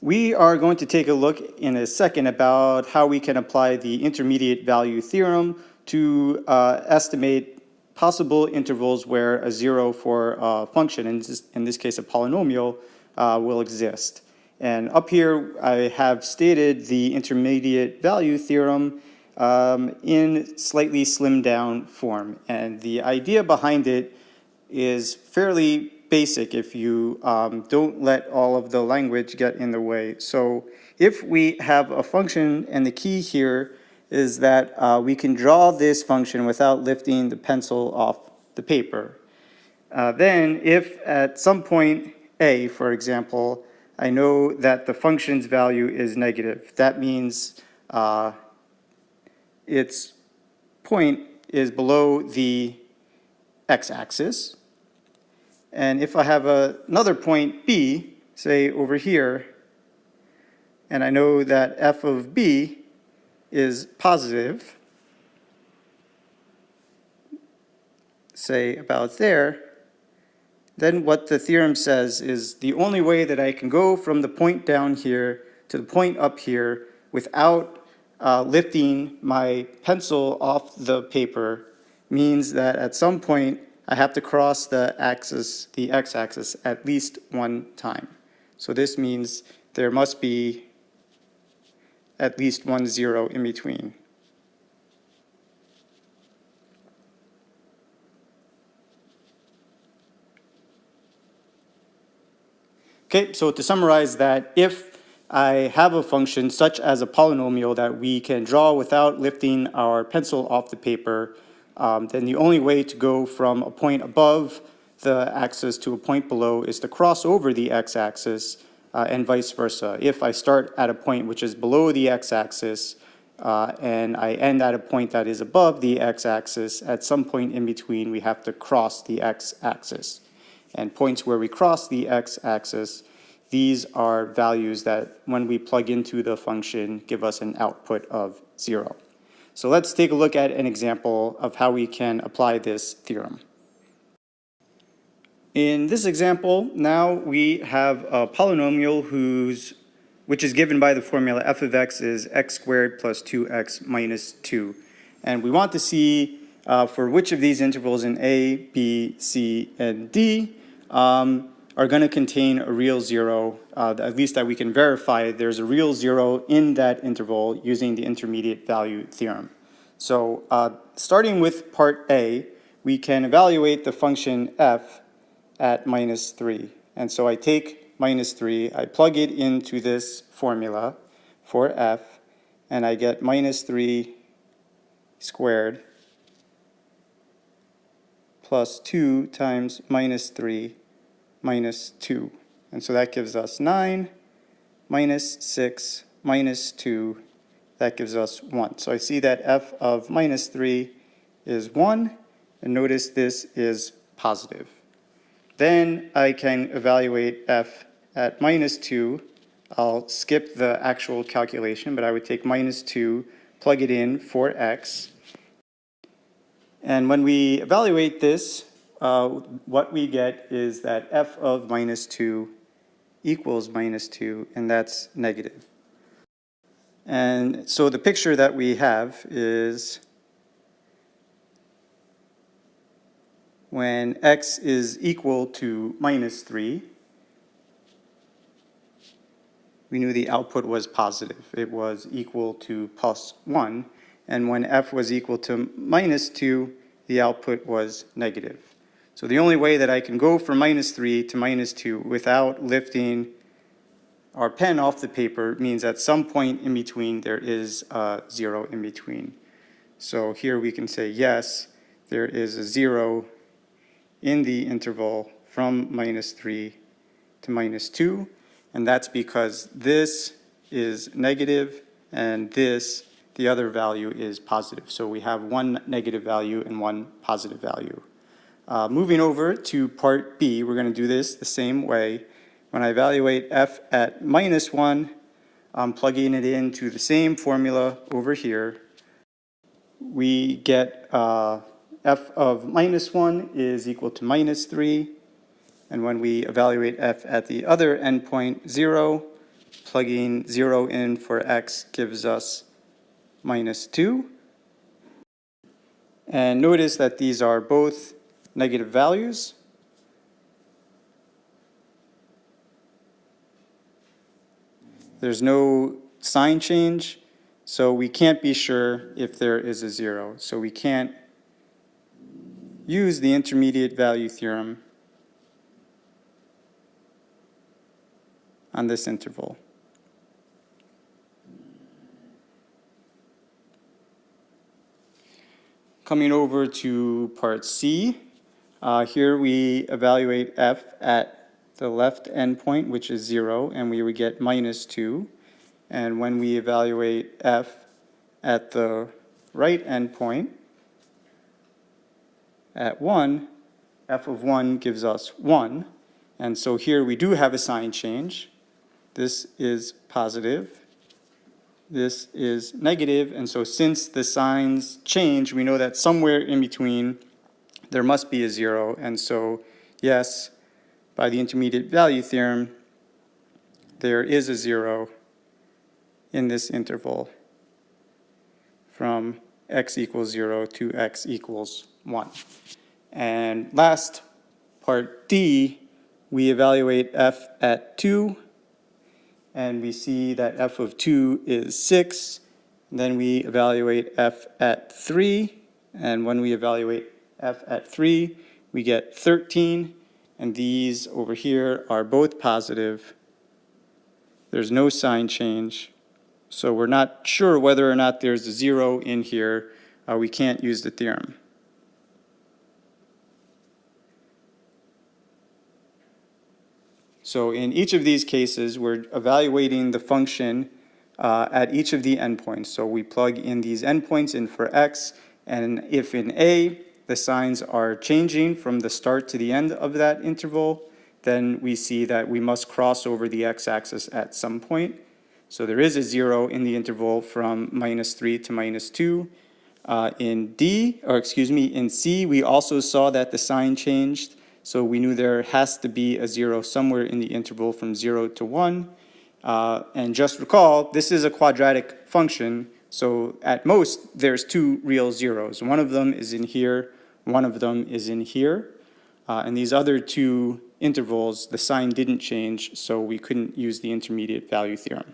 We are going to take a look in a second about how we can apply the intermediate value theorem to estimate possible intervals where a zero for a function, in this case a polynomial, will exist. And up here I have stated the intermediate value theorem in slightly slimmed down form. And the idea behind it is fairly basic if you don't let all of the language get in the way. So if we have a function, and the key here is that we can draw this function without lifting the pencil off the paper. Then if at some point a, for example, I know that the function's value is negative, that means its point is below the x-axis. And if I have another point b, say over here, and I know that f of b is positive, say about there, then what the theorem says is the only way that I can go from the point down here to the point up here without lifting my pencil off the paper means that at some point I have to cross the axis, the x-axis, at least one time. So this means there must be at least one zero in between. Okay, so to summarize that, if I have a function such as a polynomial that we can draw without lifting our pencil off the paper, then the only way to go from a point above the axis to a point below is to cross over the x-axis and vice versa. If I start at a point which is below the x-axis and I end at a point that is above the x-axis, at some point in between we have to cross the x-axis. And points where we cross the x-axis, these are values that when we plug into the function give us an output of 0. So let's take a look at an example of how we can apply this theorem. In this example, now we have a polynomial which is given by the formula f of x is x squared plus 2x minus 2. And we want to see for which of these intervals in a, b, c, and d are going to contain a real zero, at least that we can verify there's a real zero in that interval using the intermediate value theorem. So starting with part A, we can evaluate the function f at minus 3. And so I take minus 3, I plug it into this formula for f, and I get minus 3 squared plus 2 times minus 3 minus 2. And so that gives us 9 minus 6 minus 2. That gives us 1. So I see that f of minus 3 is 1. And notice this is positive. Then I can evaluate f at minus 2. I'll skip the actual calculation, but I would take minus 2, plug it in for x. And when we evaluate this, what we get is that f of minus 2 equals minus 2, and that's negative. And so the picture that we have is when x is equal to minus 3, we knew the output was positive. It was equal to plus 1. And when f was equal to minus 2, the output was negative. So the only way that I can go from minus 3 to minus 2 without lifting our pen off the paper means at some point in between there is a 0 in between. So here we can say yes, there is a 0 in the interval from minus 3 to minus 2, and that's because this is negative and this, the other value, is positive. So we have one negative value and one positive value. Moving over to part B, we're going to do this the same way. When I evaluate f at minus 1, I'm plugging it into the same formula over here. We get f of minus 1 is equal to minus 3. And when we evaluate f at the other endpoint, 0, Plugging 0 in for x gives us -2. And notice that these are both negative values. There's no sign change, so we can't be sure if there is a 0. So we can't use the intermediate value theorem on this interval. Coming over to part C, here we evaluate f at the left endpoint, which is 0, and we would get -2. And when we evaluate f at the right endpoint, at 1, f of 1 gives us 1. And so here we do have a sign change. This is positive. This is negative, and so since the signs change, we know that somewhere in between there must be a 0, and so yes, by the intermediate value theorem, there is a 0 in this interval from x equals 0 to x equals 1. And last, part D, we evaluate f at 2, and we see that f of 2 is 6. And then we evaluate f at 3, and when we evaluate f at 3, we get 13, and these over here are both positive. There's no sign change, so we're not sure whether or not there's a 0 in here. We can't use the theorem. So in each of these cases, we're evaluating the function at each of the endpoints. So we plug in these endpoints in for x, and if in A, the signs are changing from the start to the end of that interval, then we see that we must cross over the x-axis at some point. So there is a 0 in the interval from -3 to -2. In C, we also saw that the sign changed. So we knew there has to be a 0 somewhere in the interval from 0 to 1. And just recall, this is a quadratic function, so at most there's 2 real zeros. One of them is in here, one of them is in here. And these other 2 intervals, the sign didn't change, so we couldn't use the intermediate value theorem.